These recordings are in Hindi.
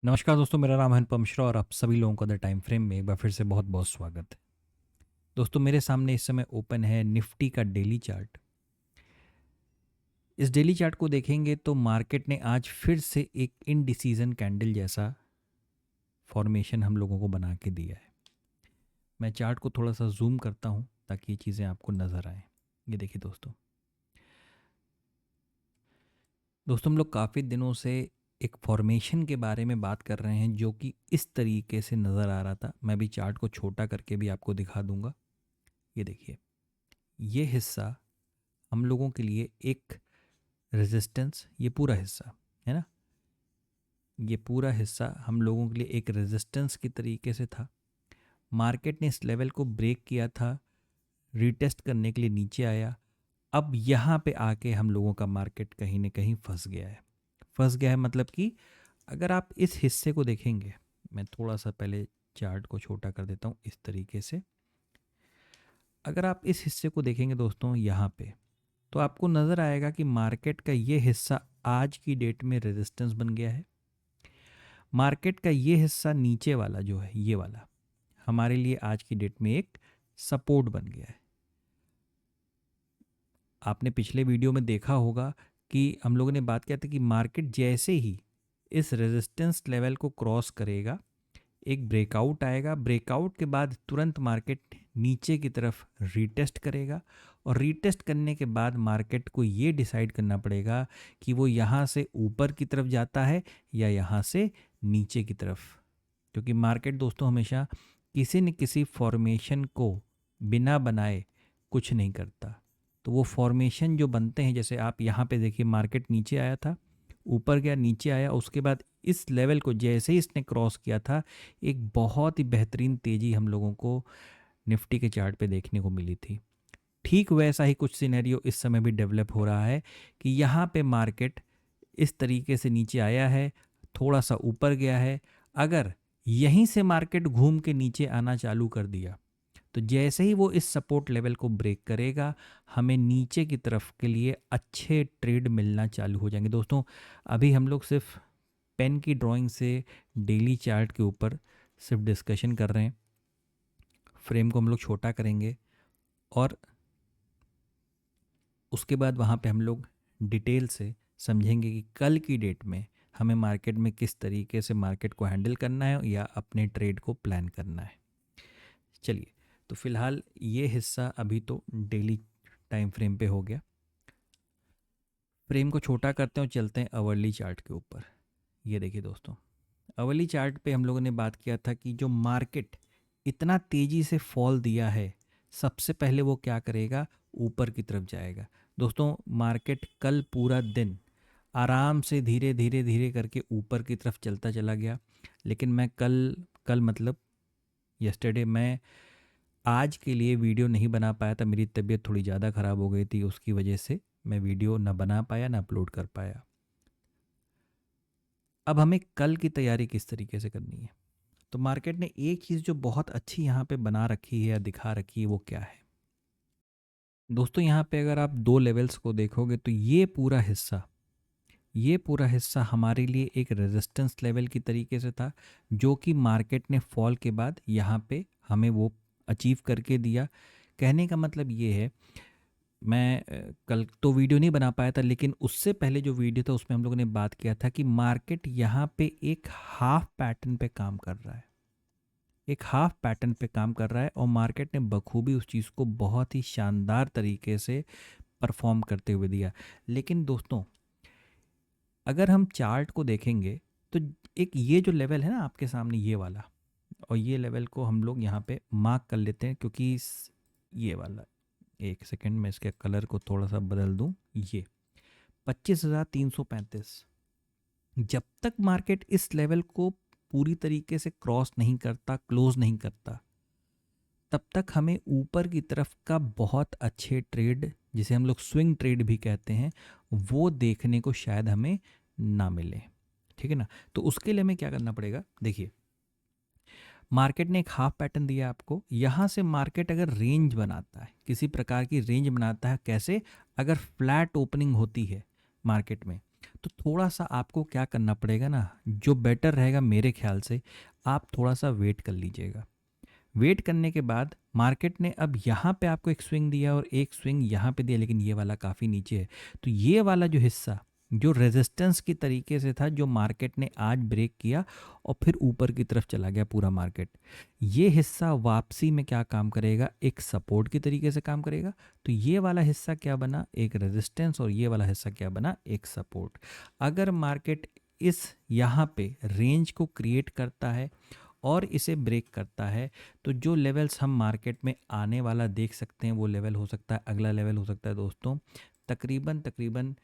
नमस्कार दोस्तों, मेरा नाम है अनुपम मिश्रा और आप सभी लोगों का द टाइम फ्रेम में एक बार फिर से बहुत बहुत स्वागत है। दोस्तों, मेरे सामने इस समय ओपन है निफ्टी का डेली चार्ट। इस डेली चार्ट को देखेंगे तो मार्केट ने आज फिर से एक इनडिसीजन कैंडल जैसा फॉर्मेशन हम लोगों को बना के दिया है। मैं चार्ट को थोड़ा सा जूम करता हूँ ताकि ये चीज़ें आपको नज़र आएँ। ये देखिए दोस्तों, हम लोग काफ़ी दिनों से एक फॉर्मेशन के बारे में बात कर रहे हैं जो कि इस तरीके से नज़र आ रहा था। मैं भी चार्ट को छोटा करके भी आपको दिखा दूंगा। ये देखिए, ये हिस्सा हम लोगों के लिए एक रेजिस्टेंस, ये पूरा हिस्सा है ना, ये पूरा हिस्सा हम लोगों के लिए एक रेजिस्टेंस की तरीके से था। मार्केट ने इस लेवल को ब्रेक किया था, रीटेस्ट करने के लिए नीचे आया। अब यहाँ पे आके हम लोगों का मार्केट कहीं ना कहीं फंस गया है मतलब कि अगर आप इस हिस्से को देखेंगे, मैं थोड़ा सा पहले चार्ट को छोटा कर देता हूँ इस तरीके से। अगर आप इस हिस्से को देखेंगे दोस्तों यहाँ पे, तो आपको नज़र आएगा कि मार्केट का ये हिस्सा आज की डेट में रेजिस्टेंस बन गया है। मार्केट का ये हिस्सा नीचे वाला जो है, ये वाला हमारे लिए आज की डेट में एक सपोर्ट बन गया है। आपने पिछले वीडियो में देखा होगा कि हम लोगों ने बात किया था कि मार्केट जैसे ही इस रेजिस्टेंस लेवल को क्रॉस करेगा, एक ब्रेकआउट आएगा। ब्रेकआउट के बाद तुरंत मार्केट नीचे की तरफ रीटेस्ट करेगा और रीटेस्ट करने के बाद मार्केट को ये डिसाइड करना पड़ेगा कि वो यहाँ से ऊपर की तरफ जाता है या यहाँ से नीचे की तरफ। क्योंकि मार्केट दोस्तों हमेशा किसी न किसी फॉर्मेशन को बिना बनाए कुछ नहीं करता। तो वो फॉर्मेशन जो बनते हैं, जैसे आप यहाँ पे देखिए, मार्केट नीचे आया था, ऊपर गया, नीचे आया, उसके बाद इस लेवल को जैसे ही इसने क्रॉस किया था, एक बहुत ही बेहतरीन तेज़ी हम लोगों को निफ्टी के चार्ट पे देखने को मिली थी। ठीक वैसा ही कुछ सिनेरियो इस समय भी डेवलप हो रहा है कि यहाँ पे मार्केट इस तरीके से नीचे आया है, थोड़ा सा ऊपर गया है। अगर यहीं से मार्केट घूम के नीचे आना चालू कर दिया, तो जैसे ही वो इस सपोर्ट लेवल को ब्रेक करेगा, हमें नीचे की तरफ के लिए अच्छे ट्रेड मिलना चालू हो जाएंगे। दोस्तों, अभी हम लोग सिर्फ पेन की ड्राइंग से डेली चार्ट के ऊपर सिर्फ डिस्कशन कर रहे हैं। फ्रेम को हम लोग छोटा करेंगे और उसके बाद वहाँ पे हम लोग डिटेल से समझेंगे कि कल की डेट में हमें मार्केट में किस तरीके से मार्केट को हैंडल करना है या अपने ट्रेड को प्लान करना है। चलिए, तो फिलहाल ये हिस्सा अभी तो डेली टाइम फ्रेम पे हो गया। फ्रेम को छोटा करते हैं और चलते हैं अवर्ली चार्ट के ऊपर। ये देखिए दोस्तों, अवर्ली चार्ट पे हम लोगों ने बात किया था कि जो मार्केट इतना तेज़ी से फॉल दिया है, सबसे पहले वो क्या करेगा, ऊपर की तरफ जाएगा। दोस्तों, मार्केट कल पूरा दिन आराम से धीरे धीरे धीरे करके ऊपर की तरफ चलता चला गया। लेकिन मैं कल कल मतलब यस्टरडे, मैं आज के लिए वीडियो नहीं बना पाया था। मेरी तबीयत थोड़ी ज़्यादा ख़राब हो गई थी, उसकी वजह से मैं वीडियो ना बना पाया, ना अपलोड कर पाया। अब हमें कल की तैयारी किस तरीके से करनी है, तो मार्केट ने एक चीज़ जो बहुत अच्छी यहाँ पे बना रखी है या दिखा रखी है, वो क्या है दोस्तों। यहाँ पे अगर आप दो लेवल्स को देखोगे तो ये पूरा हिस्सा हमारे लिए एक रेजिस्टेंस लेवल की तरीके से था, जो कि मार्केट ने फॉल के बाद यहाँ पे हमें वो अचीव करके दिया। कहने का मतलब ये है, मैं कल तो वीडियो नहीं बना पाया था, लेकिन उससे पहले जो वीडियो था उसमें हम लोगों ने बात किया था कि मार्केट यहाँ पे एक हाफ पैटर्न पे काम कर रहा है, एक हाफ पैटर्न पे काम कर रहा है और मार्केट ने बखूबी उस चीज़ को बहुत ही शानदार तरीके से परफॉर्म करते हुए दिया। लेकिन दोस्तों, अगर हम चार्ट को देखेंगे तो एक ये जो लेवल है ना आपके सामने, ये वाला, और ये लेवल को हम लोग यहाँ पे मार्क कर लेते हैं, क्योंकि ये वाला, एक सेकंड में इसके कलर को थोड़ा सा बदल दूँ, ये 25,335, जब तक मार्केट इस लेवल को पूरी तरीके से क्रॉस नहीं करता, क्लोज नहीं करता, तब तक हमें ऊपर की तरफ का बहुत अच्छे ट्रेड, जिसे हम लोग स्विंग ट्रेड भी कहते हैं, वो देखने को शायद हमें ना मिले। ठीक है ना। तो उसके लिए हमें क्या करना पड़ेगा, देखिए, मार्केट ने एक हाफ पैटर्न दिया आपको। यहाँ से मार्केट अगर रेंज बनाता है, किसी प्रकार की रेंज बनाता है, कैसे, अगर फ्लैट ओपनिंग होती है मार्केट में, तो थोड़ा सा आपको क्या करना पड़ेगा ना, जो बेटर रहेगा मेरे ख्याल से, आप थोड़ा सा वेट कर लीजिएगा। वेट करने के बाद मार्केट ने अब यहाँ पे आपको एक स्विंग दिया और एक स्विंग यहाँ पे दिया, लेकिन ये वाला काफ़ी नीचे है। तो ये वाला जो हिस्सा जो रेजिस्टेंस की तरीके से था, जो मार्केट ने आज ब्रेक किया और फिर ऊपर की तरफ चला गया पूरा मार्केट, ये हिस्सा वापसी में क्या काम करेगा, एक सपोर्ट की तरीके से काम करेगा। तो ये वाला हिस्सा क्या बना, एक रेजिस्टेंस, और ये वाला हिस्सा क्या बना, एक सपोर्ट। अगर मार्केट इस यहाँ पे रेंज को क्रिएट करता है और इसे ब्रेक करता है, तो जो लेवल्स हम मार्केट में आने वाला देख सकते हैं, वो लेवल हो सकता है, अगला लेवल हो सकता है दोस्तों तकरीबन तकरीबन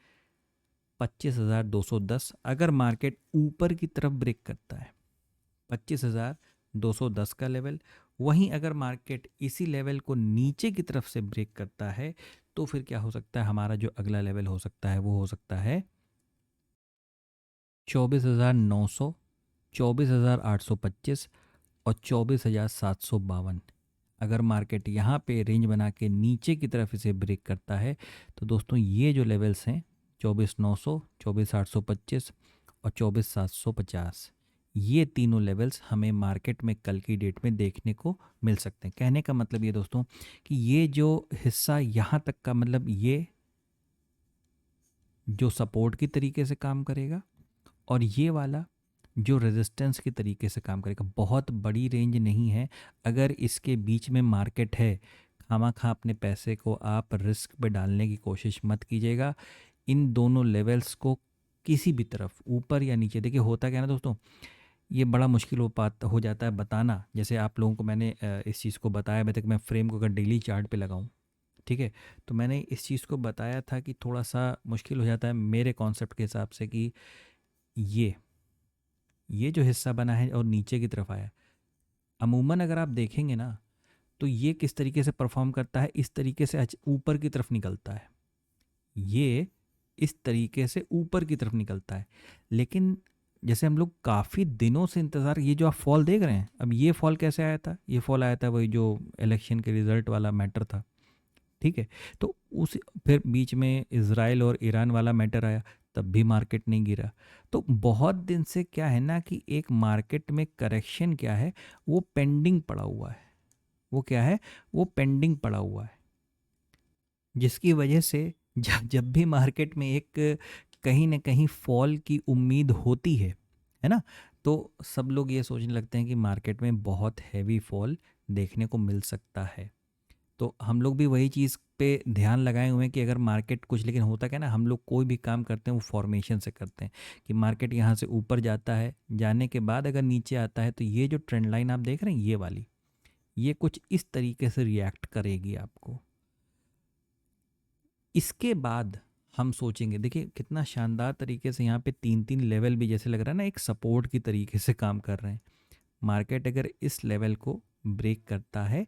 25,210। अगर मार्केट ऊपर की तरफ ब्रेक करता है 25,210 का लेवल, वहीं अगर मार्केट इसी लेवल को नीचे की तरफ से ब्रेक करता है, तो फिर क्या हो सकता है, हमारा जो अगला लेवल हो सकता है वो हो सकता है 24,900, 24,825 और 24,752। अगर मार्केट यहाँ पे रेंज बना के नीचे की तरफ इसे ब्रेक करता है, तो दोस्तों ये जो लेवल्स हैं 24,900, 24,825 और 24,750, ये तीनों लेवल्स हमें मार्केट में कल की डेट में देखने को मिल सकते हैं। कहने का मतलब ये दोस्तों कि ये जो हिस्सा यहाँ तक का, मतलब ये जो सपोर्ट की तरीके से काम करेगा और ये वाला जो रेजिस्टेंस के तरीके से काम करेगा। बहुत बड़ी रेंज नहीं है, अगर इसके बीच में मार्केट है, खामा खा अपने पैसे को आप रिस्क पे डालने की कोशिश मत कीजिएगा। इन दोनों लेवल्स को किसी भी तरफ ऊपर या नीचे, देखिए होता क्या है ना दोस्तों, ये बड़ा मुश्किल हो जाता है बताना। जैसे आप लोगों को मैंने इस चीज़ को बताया, मैं तक मैं फ्रेम को अगर डेली चार्ट पे लगाऊं, ठीक है, तो मैंने इस चीज़ को बताया था कि थोड़ा सा मुश्किल हो जाता है मेरे कॉन्सेप्ट के हिसाब से कि ये जो हिस्सा बना है और नीचे की तरफ आया है, अमूमन अगर आप देखेंगे ना, तो ये किस तरीके से परफॉर्म करता है, इस तरीके से ऊपर की तरफ निकलता है, ये इस तरीके से ऊपर की तरफ निकलता है। लेकिन जैसे हम लोग काफ़ी दिनों से इंतज़ार, ये जो आप फॉल देख रहे हैं, अब ये फॉल कैसे आया था, ये फॉल आया था वही जो इलेक्शन के रिजल्ट वाला मैटर था, ठीक है। तो उस फिर बीच में इज़राइल और ईरान वाला मैटर आया, तब भी मार्केट नहीं गिरा। तो बहुत दिन से क्या है ना कि एक मार्केट में करेक्शन क्या है, वो पेंडिंग पड़ा हुआ है। वो क्या है, वो पेंडिंग पड़ा हुआ है, जिसकी वजह से जब जब भी मार्केट में एक कहीं ना कहीं फॉल की उम्मीद होती है ना, तो सब लोग ये सोचने लगते हैं कि मार्केट में बहुत हैवी फॉल देखने को मिल सकता है। तो हम लोग भी वही चीज़ पे ध्यान लगाए हुए हैं कि अगर मार्केट कुछ, लेकिन होता क्या है ना, हम लोग कोई भी काम करते हैं वो फॉर्मेशन से करते हैं कि मार्केट यहाँ से ऊपर जाता है, जाने के बाद अगर नीचे आता है, तो ये जो ट्रेंड लाइन आप देख रहे हैं, ये वाली, ये कुछ इस तरीके से रिएक्ट करेगी आपको। इसके बाद हम सोचेंगे, देखिए कितना शानदार तरीके से यहाँ पे तीन तीन लेवल भी जैसे लग रहा है ना, एक सपोर्ट की तरीके से काम कर रहे हैं। मार्केट अगर इस लेवल को ब्रेक करता है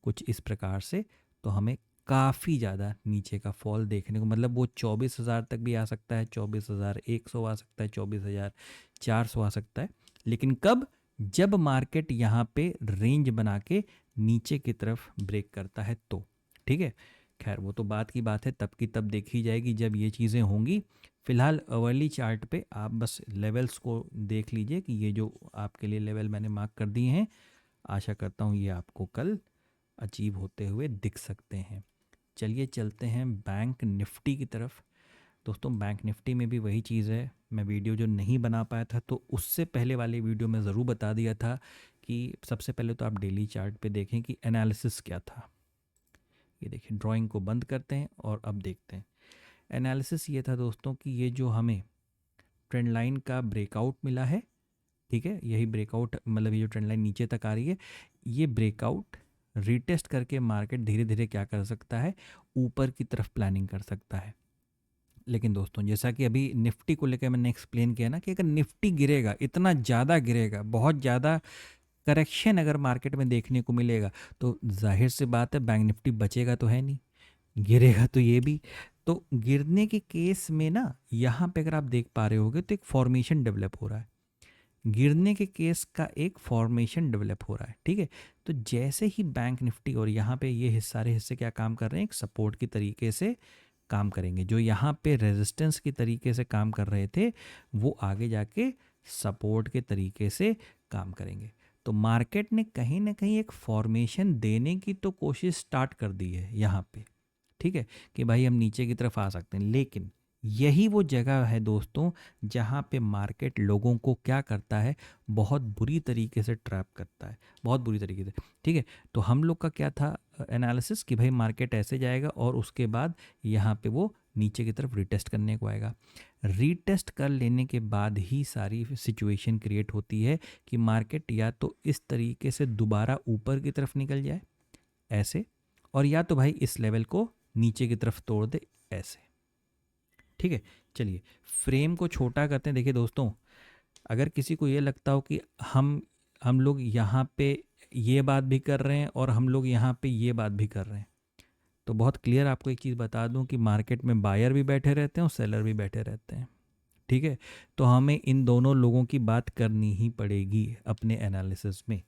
कुछ इस प्रकार से, तो हमें काफ़ी ज़्यादा नीचे का फॉल देखने को, मतलब वो 24,000 तक भी आ सकता है, 24,100 आ सकता है, 24,400 आ सकता है। लेकिन कब, जब मार्केट यहाँ पे रेंज बना के नीचे की तरफ ब्रेक करता है तो, ठीक है। खैर वो तो बात की बात है, तब की तब देखी जाएगी जब ये चीज़ें होंगी। फिलहाल अवर्ली चार्ट पे आप बस लेवल्स को देख लीजिए कि ये जो आपके लिए लेवल मैंने मार्क कर दिए हैं, आशा करता हूँ ये आपको कल अचीव होते हुए दिख सकते हैं। चलिए चलते हैं बैंक निफ्टी की तरफ। दोस्तों बैंक निफ्टी में भी वही चीज़ है, मैं वीडियो जो नहीं बना पाया था, तो उससे पहले वाली वीडियो में ज़रूर बता दिया था कि सबसे पहले तो आप डेली चार्ट पे देखें कि एनालिसिस क्या था। ये देखिए, ड्राइंग को बंद करते हैं और अब देखते हैं। एनालिसिस ये था दोस्तों कि ये जो हमें ट्रेंड लाइन का ब्रेकआउट मिला है, ठीक है, यही ब्रेकआउट, मतलब ये जो ट्रेंड लाइन नीचे तक आ रही है, ये ब्रेकआउट रीटेस्ट करके मार्केट धीरे धीरे क्या कर सकता है, ऊपर की तरफ प्लानिंग कर सकता है। लेकिन दोस्तों जैसा कि अभी निफ्टी को लेकर मैंने एक्सप्लेन किया ना कि अगर निफ्टी गिरेगा, इतना ज़्यादा गिरेगा, बहुत ज़्यादा करेक्शन अगर मार्केट में देखने को मिलेगा, तो जाहिर सी बात है बैंक निफ्टी बचेगा तो है नहीं, गिरेगा तो ये भी। तो गिरने के केस में ना, यहाँ पे अगर आप देख पा रहे होगे तो एक फॉर्मेशन डेवलप हो रहा है, गिरने के केस का एक फॉर्मेशन डेवलप हो रहा है, ठीक है। तो जैसे ही बैंक निफ्टी और यहाँ पे ये सारे हिस्से क्या काम कर रहे हैं, एक सपोर्ट की तरीके से काम करेंगे। जो यहाँ पे रेजिस्टेंस की तरीके से काम कर रहे थे वो आगे जाके सपोर्ट के तरीके से काम करेंगे। तो मार्केट ने कहीं ना कहीं एक फॉर्मेशन देने की तो कोशिश स्टार्ट कर दी है यहाँ पे, ठीक है, कि भाई हम नीचे की तरफ आ सकते हैं। लेकिन यही वो जगह है दोस्तों जहाँ पे मार्केट लोगों को क्या करता है, बहुत बुरी तरीके से ट्रैप करता है, बहुत बुरी तरीके से, ठीक है। तो हम लोग का क्या था एनालिसिस कि भाई मार्केट ऐसे जाएगा और उसके बाद यहाँ पे वो नीचे की तरफ रीटेस्ट करने को आएगा। रीटेस्ट कर लेने के बाद ही सारी सिचुएशन क्रिएट होती है कि मार्केट या तो इस तरीके से दोबारा ऊपर की तरफ निकल जाए ऐसे, और या तो भाई इस लेवल को नीचे की तरफ तोड़ दे ऐसे, ठीक है। चलिए फ्रेम को छोटा करते हैं। देखिए दोस्तों, अगर किसी को ये लगता हो कि हम लोग यहाँ पे ये बात भी कर रहे हैं और हम लोग यहाँ पे ये बात भी कर रहे हैं, तो बहुत क्लियर आपको एक चीज़ बता दूं कि मार्केट में बायर भी बैठे रहते हैं और सेलर भी बैठे रहते हैं, ठीक है। तो हमें इन दोनों लोगों की बात करनी ही पड़ेगी अपने एनालिसिस में,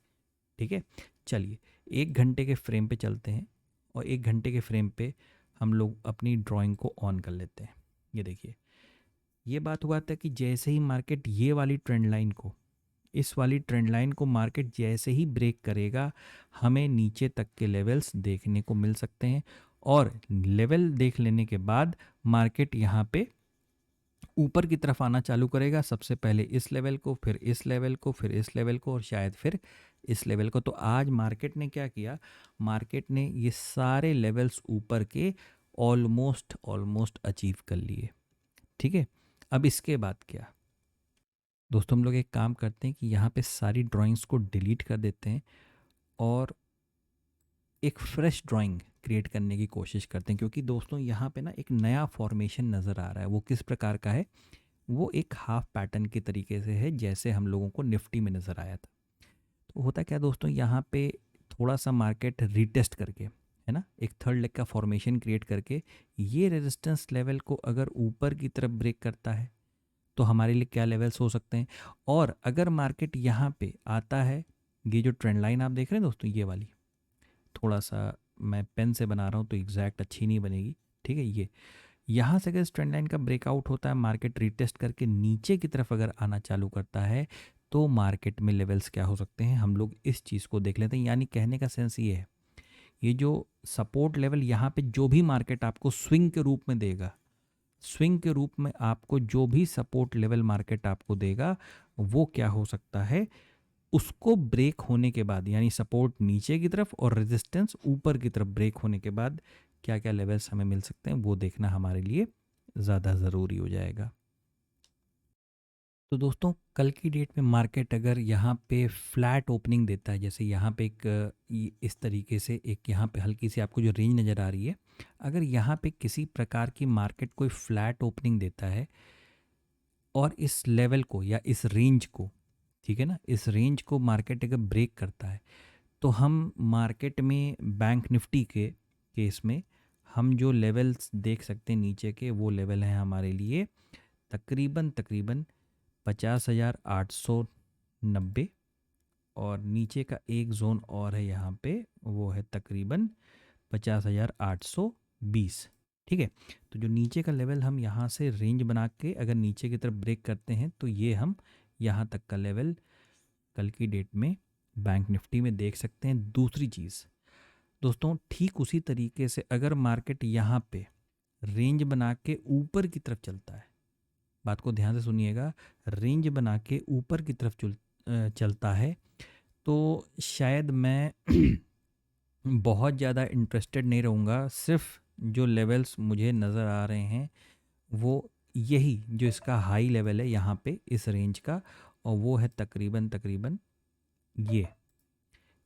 ठीक है। चलिए 1 घंटे के फ्रेम पे चलते हैं और 1 घंटे के फ्रेम पे हम लोग अपनी ड्राइंग को ऑन कर लेते हैं। ये देखिए, ये बात हुआ था कि जैसे ही मार्केट ये वाली ट्रेंड लाइन को, इस वाली ट्रेंड लाइन को मार्केट जैसे ही ब्रेक करेगा, हमें नीचे तक के लेवल्स देखने को मिल सकते हैं। और लेवल देख लेने के बाद मार्केट यहाँ पे ऊपर की तरफ आना चालू करेगा। सबसे पहले इस लेवल को, फिर इस लेवल को, फिर इस लेवल को और शायद फिर इस लेवल को। तो आज मार्केट ने क्या किया, मार्केट ने ये सारे लेवल्स ऊपर के ऑलमोस्ट अचीव कर लिए, ठीक है। अब इसके बाद क्या दोस्तों, हम लोग एक काम करते हैं कि यहाँ पे सारी ड्राइंग्स को डिलीट कर देते हैं और एक फ्रेश ड्राइंग क्रिएट करने की कोशिश करते हैं। क्योंकि दोस्तों यहाँ पे ना एक नया फॉर्मेशन नज़र आ रहा है। वो किस प्रकार का है, वो एक हाफ पैटर्न के तरीके से है, जैसे हम लोगों को निफ्टी में नज़र आया था। तो होता क्या दोस्तों, यहाँ पे थोड़ा सा मार्केट रीटेस्ट करके, है ना, एक थर्ड लेग का फॉर्मेशन क्रिएट करके ये रेजिस्टेंस लेवल को अगर ऊपर की तरफ ब्रेक करता है तो हमारे लिए क्या लेवल्स हो सकते हैं। और अगर मार्केट यहाँ पे आता है, ये जो ट्रेंड लाइन आप देख रहे हैं दोस्तों, ये वाली, थोड़ा सा मैं पेन से बना रहा हूँ तो एग्जैक्ट अच्छी नहीं बनेगी, ठीक है। ये यहाँ से अगर इस ट्रेंड लाइन का ब्रेकआउट होता है, मार्केट रीटेस्ट करके नीचे की तरफ अगर आना चालू करता है, तो मार्केट में लेवल्स क्या हो सकते हैं, हम लोग इस चीज़ को देख लेते हैं। यानी कहने का सेंस ये है, ये जो सपोर्ट लेवल यहाँ पे जो भी मार्केट आपको स्विंग के रूप में देगा, स्विंग के रूप में आपको जो भी सपोर्ट लेवल मार्केट आपको देगा, वो क्या हो सकता है, उसको ब्रेक होने के बाद, यानी सपोर्ट नीचे की तरफ और रेजिस्टेंस ऊपर की तरफ ब्रेक होने के बाद क्या क्या लेवल्स हमें मिल सकते हैं, वो देखना हमारे लिए ज़्यादा ज़रूरी हो जाएगा। तो दोस्तों कल की डेट में मार्केट अगर यहाँ पे फ्लैट ओपनिंग देता है, जैसे यहाँ पे एक इस तरीके से एक यहाँ पे हल्की सी आपको जो रेंज नज़र आ रही है, अगर यहाँ पे किसी प्रकार की मार्केट कोई फ्लैट ओपनिंग देता है और इस लेवल को या इस रेंज को, ठीक है ना, इस रेंज को मार्केट अगर ब्रेक करता है, तो हम मार्केट में बैंक निफ्टी के केस में हम जो लेवल्स देख सकते हैं नीचे के, वो लेवल हैं हमारे लिए तकरीबन 50,890, और नीचे का एक जोन और है यहाँ पे, वो है तकरीबन 50,820, ठीक है। तो जो नीचे का लेवल हम यहाँ से रेंज बना के अगर नीचे की तरफ ब्रेक करते हैं, तो ये हम यहाँ तक का लेवल कल की डेट में बैंक निफ्टी में देख सकते हैं। दूसरी चीज़ दोस्तों, ठीक उसी तरीके से अगर मार्केट यहाँ पे रेंज बना के ऊपर की तरफ चलता है, बात को ध्यान से सुनिएगा, रेंज बना के ऊपर की तरफ चलता है, तो शायद मैं बहुत ज़्यादा इंटरेस्टेड नहीं रहूँगा। सिर्फ जो लेवल्स मुझे नज़र आ रहे हैं वो यही जो इसका हाई लेवल है यहाँ पे इस रेंज का, और वो है तकरीबन ये,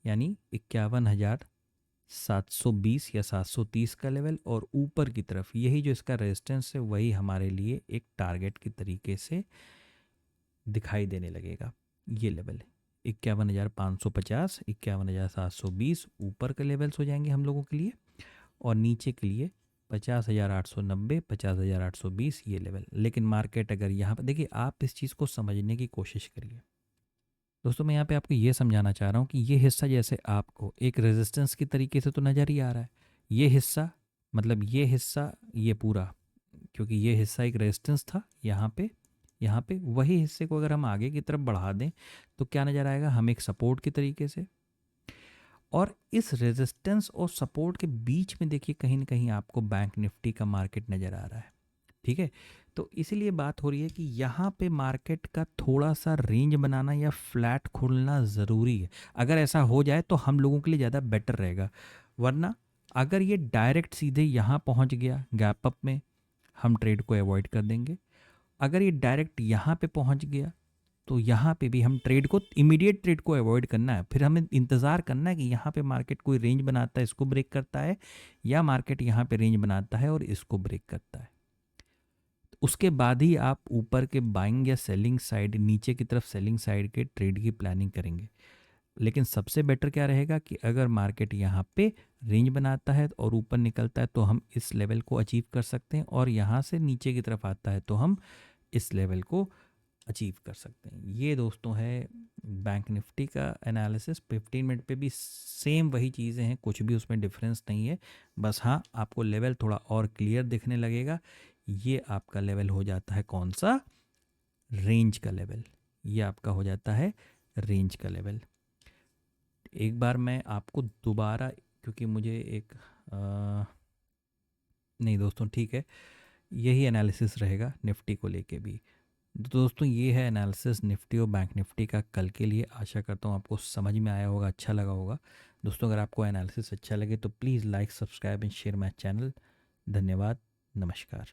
यानी 51,720 या 730 का लेवल, और ऊपर की तरफ यही जो इसका रेजिस्टेंस है, वही हमारे लिए एक टारगेट की तरीके से दिखाई देने लगेगा। ये लेवल है 51,550, 51,720 ऊपर के लेवल्स हो जाएंगे हम लोगों के लिए, और नीचे के लिए 50,890, 50,820 ये लेवल। लेकिन मार्केट अगर यहाँ पर देखिए, आप इस चीज़ को समझने की कोशिश करिए दोस्तों। मैं यहाँ पे आपको ये समझाना चाह रहा हूँ कि ये हिस्सा जैसे आपको एक रेजिस्टेंस की तरीके से तो नज़र ही आ रहा है, ये हिस्सा मतलब ये हिस्सा, ये पूरा, क्योंकि ये हिस्सा एक रेजिस्टेंस था यहाँ पे वही हिस्से को अगर हम आगे की तरफ बढ़ा दें तो क्या नज़र आएगा, हम एक सपोर्ट की तरीके से, और इस रेजिस्टेंस और सपोर्ट के बीच में देखिए कहीं ना कहीं आपको बैंक निफ्टी का मार्केट नज़र आ रहा है। ठीक है, तो इसीलिए बात हो रही है कि यहाँ पे मार्केट का थोड़ा सा रेंज बनाना या फ्लैट खोलना ज़रूरी है। अगर ऐसा हो जाए तो हम लोगों के लिए ज़्यादा बेटर रहेगा, वरना अगर ये डायरेक्ट सीधे यहाँ पहुँच गया गैप अप में, हम ट्रेड को अवॉइड कर देंगे। अगर ये डायरेक्ट यहाँ पे पहुँच गया तो यहाँ पे भी हम ट्रेड को, इमीडिएट ट्रेड को अवॉइड करना है, फिर हमें इंतज़ार करना है कि यहाँ पे मार्केट कोई रेंज बनाता है, इसको ब्रेक करता है, या मार्केट यहाँ पे रेंज बनाता है और इसको ब्रेक करता है। उसके बाद ही आप ऊपर के बाइंग या सेलिंग साइड, नीचे की तरफ सेलिंग साइड के ट्रेड की प्लानिंग करेंगे। लेकिन सबसे बेटर क्या रहेगा कि अगर मार्केट यहाँ पे रेंज बनाता है और ऊपर निकलता है तो हम इस लेवल को अचीव कर सकते हैं, और यहाँ से नीचे की तरफ आता है तो हम इस लेवल को अचीव कर सकते हैं। ये दोस्तों है बैंक निफ्टी का एनालिसिस। 15 मिनट पे भी सेम वही चीज़ें हैं, कुछ भी उसमें डिफरेंस नहीं है। बस हाँ, आपको लेवल थोड़ा और क्लियर दिखने लगेगा। ये आपका लेवल हो जाता है कौन सा, रेंज का लेवल। ये आपका हो जाता है रेंज का लेवल। एक बार मैं आपको दोबारा, क्योंकि मुझे एक नहीं दोस्तों, ठीक है, यही एनालिसिस रहेगा निफ्टी को लेके भी। तो दोस्तों ये है एनालिसिस निफ्टी और बैंक निफ्टी का कल के लिए। आशा करता हूँ आपको समझ में आया होगा, अच्छा लगा होगा। दोस्तों अगर आपको एनालिसिस अच्छा लगे तो please like, subscribe and share my channel. धन्यवाद, नमस्कार।